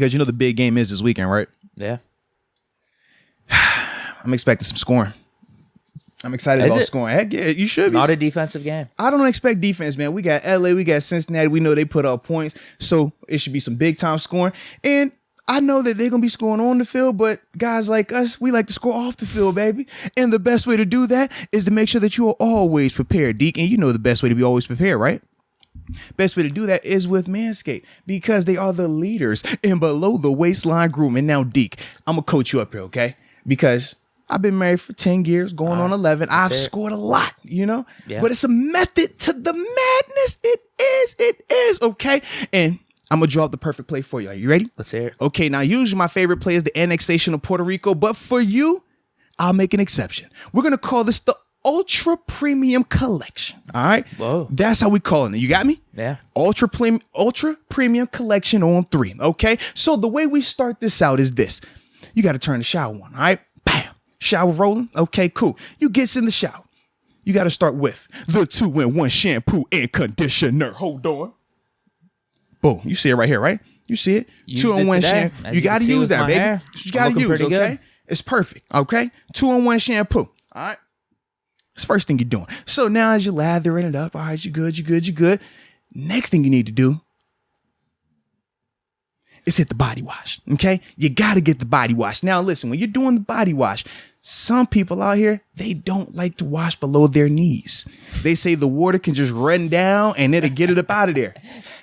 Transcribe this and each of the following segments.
Because you know the big game is this weekend, right? Yeah. I'm expecting some scoring. I'm excited about scoring. Heck yeah, you should be. Not a defensive game. I don't expect defense, man. We got LA, we got Cincinnati. We know they put up points, so it should be some big time scoring. And I know that they're going to be scoring on the field, but guys like us, we like to score off the field, baby. And the best way to do that is to make sure that you are always prepared, Deke. And you know the best way to be always prepared, right? Best way to do that is with Manscape, because they are the leaders in below the waistline grooming. Now, Deke, I'm going to coach you up here, okay? Because I've been married for 10 years, going on 11. I've scored a lot, you know? Yeah. But it's a method to the madness. It is, okay? And I'm going to draw up the perfect play for you. Are you ready? Let's hear it. Okay, now usually my favorite play is the annexation of Puerto Rico, but for you, I'll make an exception. We're going to call this the Ultra Premium Collection. All right? Whoa. That's how we call it. You got me? Yeah. Ultra Premium Collection on 3, okay? So the way we start this out is this. You got to turn the shower on, all right? Bam. Shower rolling. Okay, cool. You gets in the shower. You got to start with the 2-in-1 shampoo and conditioner. Hold on. Boom. You see it right here, right? You see it? 2-in-1 shampoo. You got to use that, baby. You got to use, okay? Good. It's perfect, okay? 2-in-1 shampoo. All right? That's the first thing you're doing. So now as you're lathering it up, all right, you're good. Next thing you need to do is hit the body wash, okay? You got to get the body wash. Now, listen, when you're doing the body wash, some people out here, they don't like to wash below their knees. They say the water can just run down and it'll get it up out of there.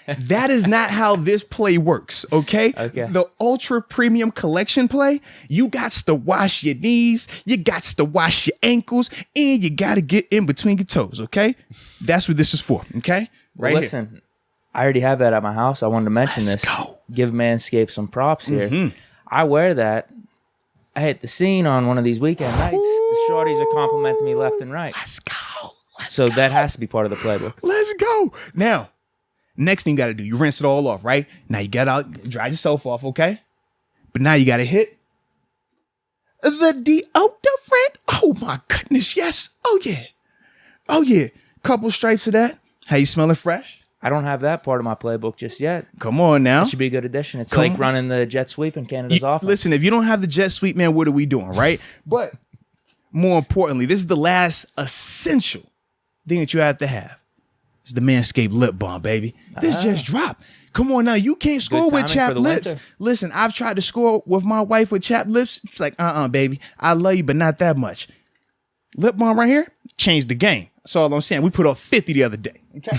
That is not how this play works, okay? The Ultra Premium Collection play, you got to wash your knees, you got to wash your ankles, and you got to get in between your toes, okay? That's what this is for, okay? Right. Well, listen, here. I already have that at my house. I wanted to mention this. Go. Give Manscaped some props here. Mm-hmm. I wear that. I hit the scene on one of these weekend nights. The shorties are complimenting me left and right. Let's go. So that has to be part of the playbook. Let's go. Now, next thing you got to do, you rinse it all off, right? Now you got out, dry yourself off, okay? But now you got to hit the deodorant. Oh my goodness, yes. Oh yeah. Couple stripes of that. How you smelling fresh? I don't have that part of my playbook just yet. Come on now. It should be a good addition. It's like running the jet sweep in Canada's offense. Listen, if you don't have the jet sweep, man, what are we doing, right? But more importantly, this is the last essential thing that you have to have. It's the Manscape Lip Balm, baby. This just dropped. Come on now. You can't score with chapped lips. Winter. Listen, I've tried to score with my wife with chapped lips. She's like, baby. I love you, but not that much. Lip balm right here changed the game. That's all I'm saying. We put up 50 the other day. Okay.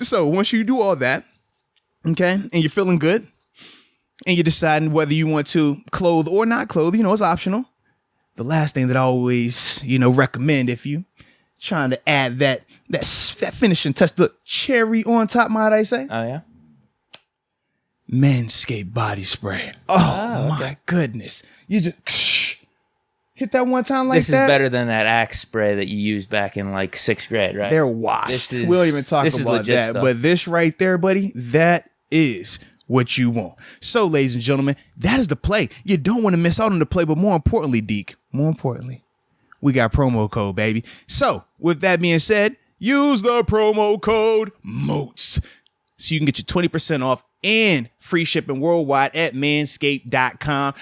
So once you do all that, okay, and you're feeling good, and you're deciding whether you want to clothe or not clothe, it's optional. The last thing that I always, recommend if you trying to add that finishing touch, the cherry on top, might I say? Oh yeah. Manscaped body spray. Oh my goodness. You just hit that one time like that. This is better than that Axe spray that you used back in like 6th grade, right? They're washed. We don't even talk about that. Stuff. But this right there, buddy, that is what you want. So, ladies and gentlemen, that is the play. You don't want to miss out on the play, but more importantly, Deke, we got promo code, baby. So, with that being said, use the promo code MOATS so you can get your 20% off and free shipping worldwide at manscaped.com.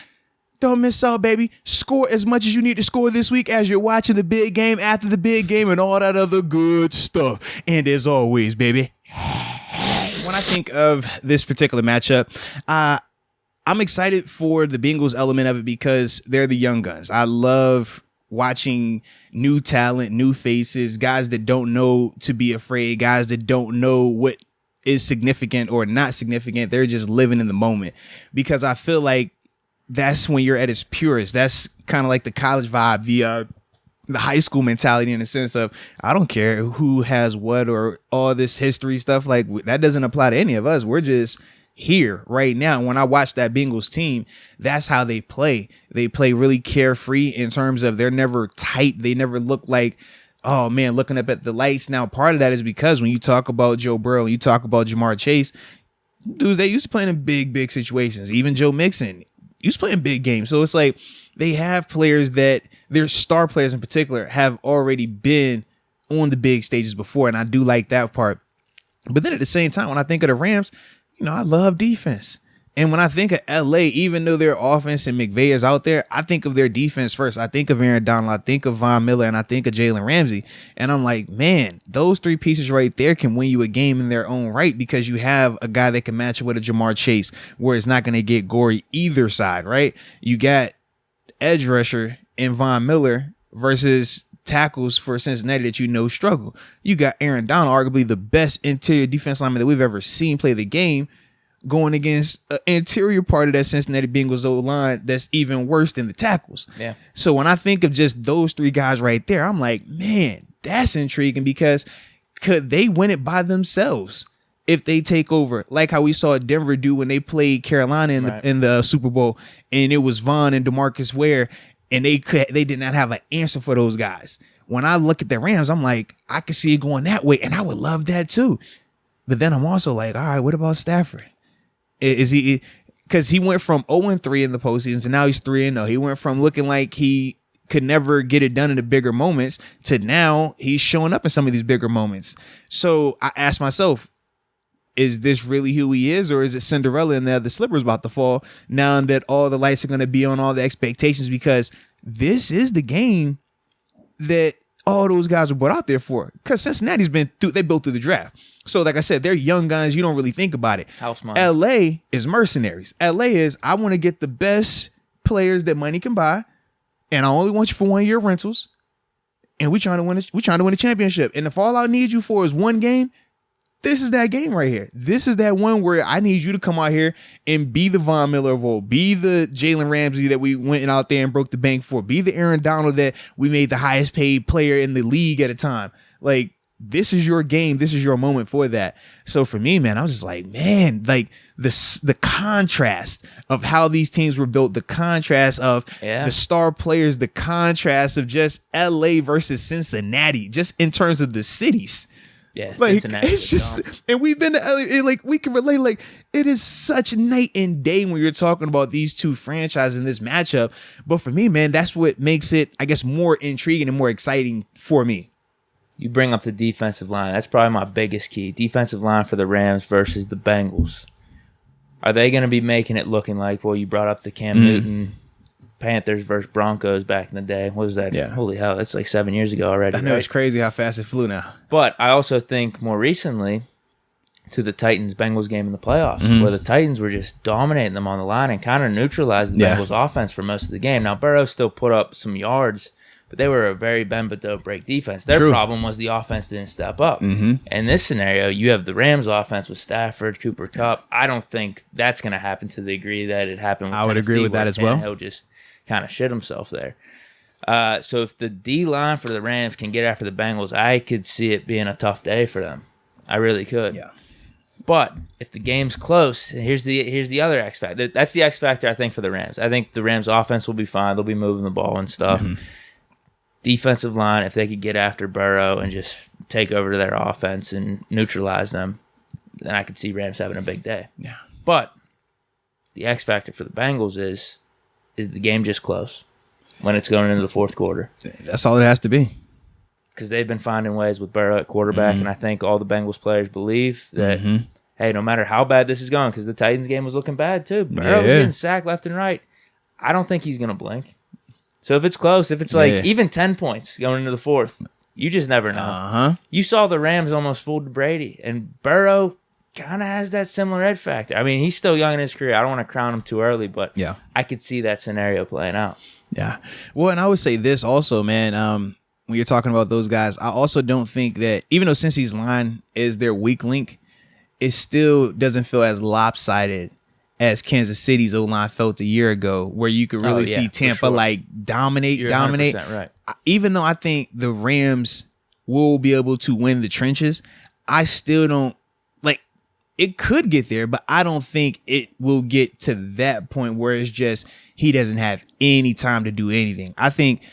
Don't miss out, baby. Score as much as you need to score this week as you're watching the big game, after the big game, and all that other good stuff. And as always, baby, when I think of this particular matchup, I'm excited for the Bengals element of it because they're the young guns. I love watching new talent, new faces, guys that don't know to be afraid, guys that don't know what is significant or not significant. They're just living in the moment, because I feel like that's when you're at its purest. That's kind of like the college vibe, the high school mentality, in the sense of, I don't care who has what or all this history stuff. Like, that doesn't apply to any of us. We're just here right now. When I watch that Bengals team, that's how they play. They play really carefree in terms of they're never tight. They never look like, oh man, looking up at the lights. Now, part of that is because when you talk about Joe Burrow, you talk about Jamar Chase, dudes, they used to play in big situations. Even Joe Mixon used to play in big games. So it's like they have players that their star players in particular have already been on the big stages before. And I do like that part. But then at the same time, when I think of the Rams, I love defense. And when I think of LA, even though their offense and McVay is out there, I think of their defense first. I think of Aaron Donald, I think of Von Miller, and I think of Jalen Ramsey. And I'm like, man, those three pieces right there can win you a game in their own right, because you have a guy that can match it with a Jamar Chase where it's not going to get gory either side, right? You got edge rusher in Von Miller versus tackles for Cincinnati that struggle. You got Aaron Donald, arguably the best interior defense lineman that we've ever seen play the game, going against an interior part of that Cincinnati Bengals O-line that's even worse than the tackles. Yeah. So when I think of just those three guys right there, I'm like, man, that's intriguing, because could they win it by themselves if they take over, like how we saw Denver do when they played Carolina in the Super Bowl, and it was Vaughn and DeMarcus Ware, and they did not have an answer for those guys. When I look at the Rams, I'm like, I could see it going that way, and I would love that too. But then I'm also like, all right, what about Stafford? Is he, because he went from 0-3 in the postseason to now he's 3-0. He went from looking like he could never get it done in the bigger moments to now he's showing up in some of these bigger moments. So I asked myself, is this really who he is, or is it Cinderella and the slipper's about to fall now that all the lights are going to be on all the expectations? Because this is the game that all those guys were brought out there for, because Cincinnati's they built through the draft. So like I said, they're young guys. You don't really think about it. House money. LA is mercenaries. LA is, I want to get the best players that money can buy, and I only want you for 1 year rentals. And we're trying to win a championship. And if all I need you for is one game, this is that game right here. This is that one where I need you to come out here and be the Von Miller of old, be the Jalen Ramsey that we went out there and broke the bank for, be the Aaron Donald that we made the highest paid player in the league at a time. Like, this is your game. This is your moment for that. So for me, man, I was just like, man, like the contrast of how these teams were built, the contrast of the star players, the contrast of just LA versus Cincinnati, just in terms of the cities. Yeah, like Cincinnati, it's just, and we've been to LA, like we can relate. Like, it is such night and day when you're talking about these two franchises in this matchup. But for me, man, that's what makes it, I guess, more intriguing and more exciting for me. You bring up the defensive line. That's probably my biggest key. Defensive line for the Rams versus the Bengals. Are they going to be making it looking like, well, you brought up the Cam Newton Panthers versus Broncos back in the day? What was that? Yeah. Holy hell, that's like 7 years ago already. I know, right? It's crazy how fast it flew now. But I also think more recently to the Titans-Bengals game in the playoffs, where the Titans were just dominating them on the line and kind of neutralized the Bengals offense for most of the game. Now, Burrow still put up some yards, but they were a very bend but don't break defense. Their problem was the offense didn't step up. In this scenario, you have the Rams offense with Stafford, Cooper Kupp. I don't think that's going to happen to the degree that it happened with I would Tennessee, agree with that as well. He'll just kind of shit himself there. So if the D-line for the Rams can get after the Bengals, I could see it being a tough day for them. I really could. Yeah. But if the game's close, here's the other X factor. That's the X factor, I think, for the Rams. I think the Rams offense will be fine. They'll be moving the ball and stuff. Defensive line, if they could get after Burrow and just take over to their offense and neutralize them, then I could see Rams having a big day. Yeah. But the X factor for the Bengals is the game just close when it's going into the fourth quarter? That's all it has to be. Because they've been finding ways with Burrow at quarterback, and I think all the Bengals players believe that, hey, no matter how bad this is going, because the Titans game was looking bad too. Burrow was getting sacked left and right. I don't think he's going to blink. So if it's close, if it's like even 10 points going into the fourth, you just never know. You saw the Rams almost fooled Brady, and Burrow kind of has that similar ed factor. I mean, he's still young in his career. I don't want to crown him too early, but I could see that scenario playing out. Yeah. Well, and I would say this also, man, when you're talking about those guys, I also don't think that, even though Cincy's line is their weak link, it still doesn't feel as lopsided as Kansas City's O-line felt a year ago, where you could really see Tampa like dominate. You're 100% right. Even though I think the Rams will be able to win the trenches, I still don't, like, it could get there, but I don't think it will get to that point where it's just he doesn't have any time to do anything. I think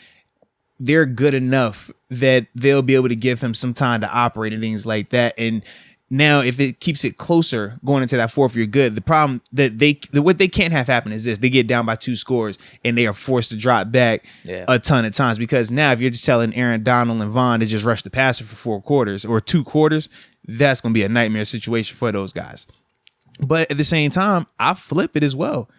they're good enough that they'll be able to give him some time to operate and things like that. And now, if it keeps it closer going into that fourth year good, the problem that what they can't have happen is this: they get down by 2 scores and they are forced to drop back a ton of times. Because now, if you're just telling Aaron Donald and Vaughn to just rush the passer for 4 quarters or 2 quarters, that's going to be a nightmare situation for those guys. But at the same time, I flip it as well.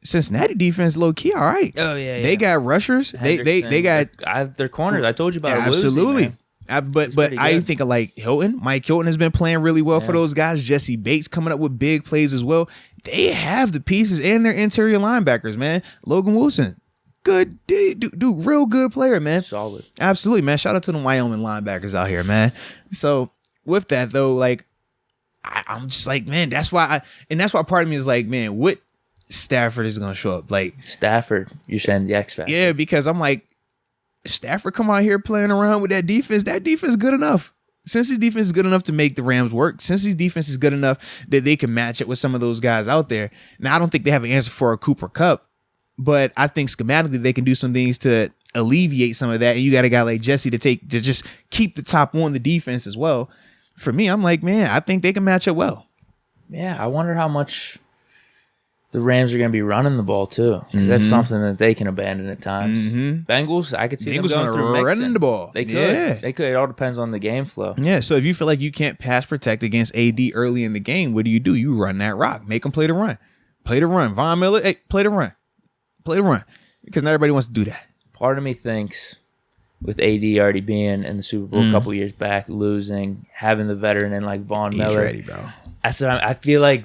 Cincinnati defense low key, all right. Oh yeah, they got rushers. They got their corners. I told you about absolutely. Losing, but I think of like Hilton. Mike Hilton has been playing really well for those guys. Jesse Bates coming up with big plays as well. They have the pieces and their interior linebackers, man. Logan Wilson, good dude, real good player, man. Solid, absolutely, man. Shout out to the Wyoming linebackers out here, man. So with that though, like I'm just like, man, that's why part of me is like, man, what Stafford is gonna show up like Stafford. You're saying the X factor? Yeah, because I'm like, Stafford come out here playing around with that defense. That defense is good enough. Cincy's defense is good enough to make the Rams work. Cincy's defense is good enough that they can match it with some of those guys out there. Now, I don't think they have an answer for a Cooper Kupp, but I think schematically they can do some things to alleviate some of that. And you got a guy like Jesse to just keep the top on the defense as well. For me, I'm like, man, I think they can match it well. Yeah, I wonder how much the Rams are going to be running the ball too, because that's something that they can abandon at times. Bengals, I could see them going through running the ball. They could. They could. It all depends on the game flow. Yeah. So if you feel like you can't pass protect against AD early in the game, what do? You run that rock. Make them play the run. Play the run. Von Miller, hey, play the run. Play the run. Because not everybody wants to do that. Part of me thinks, with AD already being in the Super Bowl a couple years back, losing, having the veteran in like Von Miller, ready, bro. I feel like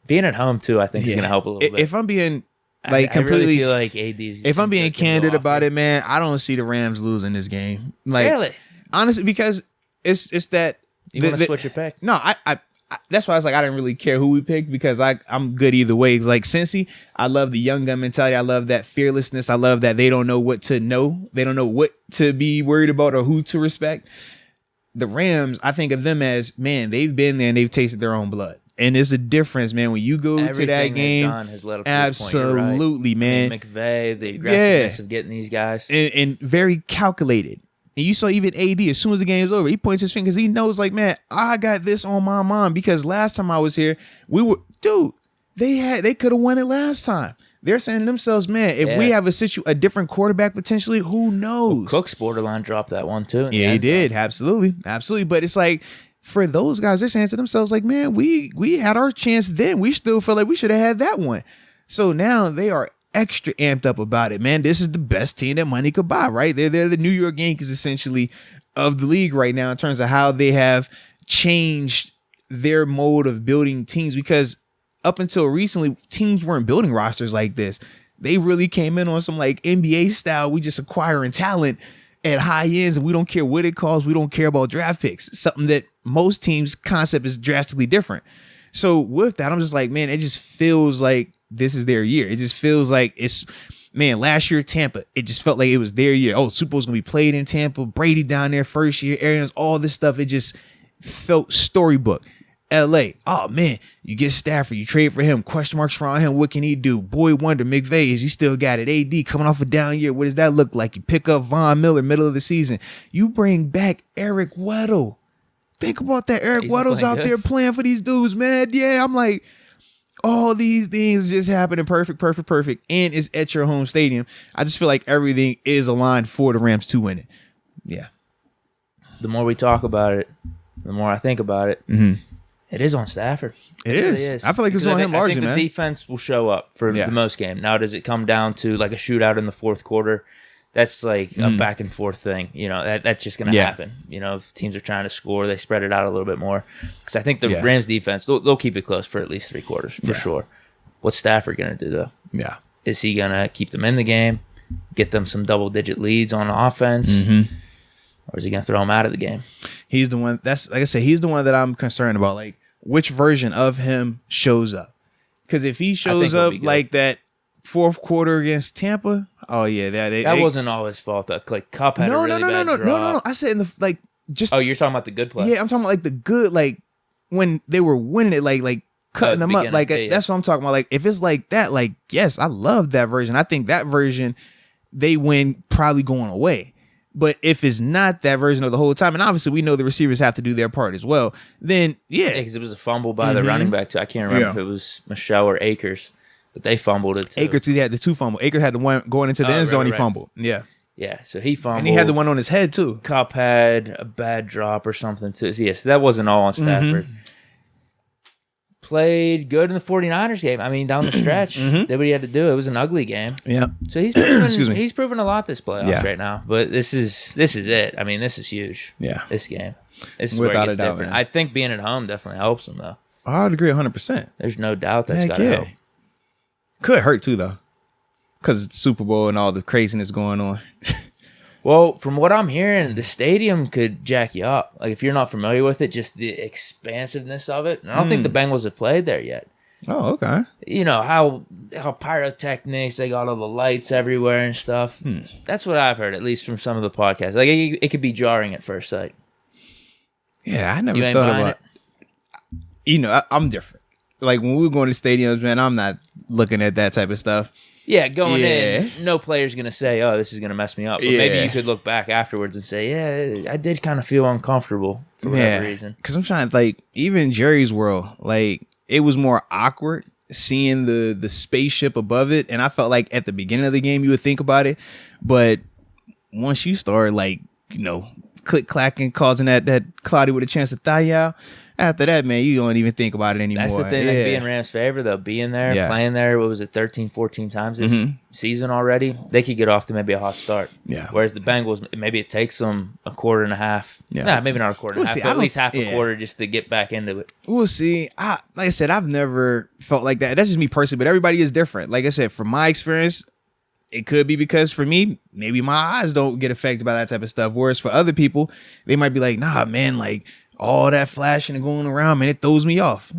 being at home too, I think is going to help a little bit. If I'm being like completely, I really feel like AD's. If I'm being candid about it, man, I don't see the Rams losing this game. Like, really, honestly, because it's that you want to switch your pick. No, I that's why I was like, I didn't really care who we picked because I'm good either way. Like Cincy, I love the young gun mentality. I love that fearlessness. I love that they don't know what to know. They don't know what to be worried about or who to respect. The Rams, I think of them as, man, they've been there and they've tasted their own blood. And there's a difference, man, when you go to that game. Has led up to absolutely, this point, man. McVay, the aggressiveness of getting these guys. And very calculated. And you saw even AD, as soon as the game's over, he points his finger because he knows, like, man, I got this on my mind because last time I was here, they could have won it last time. They're saying to themselves, man, if we have a different quarterback potentially, who knows? Well, Cook's borderline dropped that one too. Yeah, he did. Absolutely. But it's like, for those guys, they're saying to themselves, like, man, we had our chance then. We still feel like we should have had that one. So now they are extra amped up about it, man. This is the best team that money could buy, right? They're the New York Yankees, essentially, of the league right now in terms of how they have changed their mode of building teams. Because up until recently, teams weren't building rosters like this. They really came in on some like NBA style. We just acquiring talent at high ends, and we don't care what it costs. We don't care about draft picks. Something that most teams' concept is drastically different. So with that, I'm just like, man, it just feels like this is their year. It just feels like last year Tampa, it just felt like it was their year. Oh, Super Bowl's gonna be played in Tampa. Brady down there first year, Arians, all this stuff. It just felt storybook. LA, oh man, you get Stafford, you trade for him, question marks around him, what can he do? Boy wonder, McVay, is he still got it? AD coming off a down year, what does that look like? You pick up Von Miller middle of the season. You bring back Eric Weddle. Think about that. Eric Weddle's out there playing for these dudes, man. Yeah, I'm like, all these things just happening perfect. And it's at your home stadium. I just feel like everything is aligned for the Rams to win it. Yeah. The more we talk about it, the more I think about it. It is on Stafford. It really is. I feel like it's on him largely, man. I think the defense will show up for the most game. Now, does it come down to like a shootout in the fourth quarter? That's like a back and forth thing. You know, that's just going to happen. You know, if teams are trying to score, they spread it out a little bit more. Because I think the Rams defense, they'll keep it close for at least 3 quarters, for sure. What's Stafford going to do, though? Yeah. Is he going to keep them in the game, get them some double-digit leads on offense? Or is he going to throw them out of the game? He's the one. That's like I said. He's the one that I'm concerned about. Like which version of him shows up? Because if he shows up like that fourth quarter against Tampa, oh yeah, that wasn't all his fault. That like Kupp had a really bad drop. No. I said in the like just. Oh, you're talking about the good play. Yeah, I'm talking about like the good like when they were winning it, like cutting them up. Like that's what I'm talking about. Like if it's like that, like yes, I love that version. I think that version they win probably going away. But if it's not that version of the whole time, and obviously we know the receivers have to do their part as well, then because it was a fumble by the running back too. I can't remember if it was Michelle or Akers, but they fumbled it too. Akers, he had the 2 fumble. Akers had the one going into the end zone. He fumbled. Yeah. Yeah, so he fumbled. And he had the one on his head, too. Kupp had a bad drop or something, too. So, yes, that wasn't all on Stafford. Played good in the 49ers game. I mean, down the stretch, did what he had to do. It was an ugly game. Yeah. So he's proven a lot this playoffs right now. But this is it. I mean, this is huge. Yeah. This game. This is without where it gets different. Man. I think being at home definitely helps him, though. I would agree 100%. There's no doubt that's got to help. Could hurt, too, though. Because it's the Super Bowl and all the craziness going on. Well, from what I'm hearing, the stadium could jack you up. Like, if you're not familiar with it, just the expansiveness of it. And I don't think the Bengals have played there yet. Oh, okay. You know, how pyrotechnics, they got all the lights everywhere and stuff. That's what I've heard, at least from some of the podcasts. Like, it could be jarring at first sight. Yeah, I never thought about it. You know, I'm different. Like, when we were going to stadiums, man, I'm not looking at that type of stuff. Yeah, going in, no player's going to say, oh, this is going to mess me up. But maybe you could look back afterwards and say, yeah, I did kind of feel uncomfortable for whatever reason. Because I'm trying to, like, even Jerry's world, like, it was more awkward seeing the spaceship above it. And I felt like at the beginning of the game, you would think about it. But once you start, like, you know, click-clacking, causing that Cloudy with a chance to thigh out, after that, man, you don't even think about it anymore. That's the thing that could be in Rams' favor, though. Being there, playing there, what was it, 13, 14 times this season already? They could get off to maybe a hot start. Yeah. Whereas the Bengals, maybe it takes them a quarter and a half. Yeah. Nah, maybe not a quarter and a half, but at least half a quarter just to get back into it. We'll see. Like I said, I've never felt like that. That's just me personally, but everybody is different. Like I said, from my experience, it could be because for me, maybe my eyes don't get affected by that type of stuff. Whereas for other people, they might be like, nah, man, like, all that flashing and going around, man, it throws me off.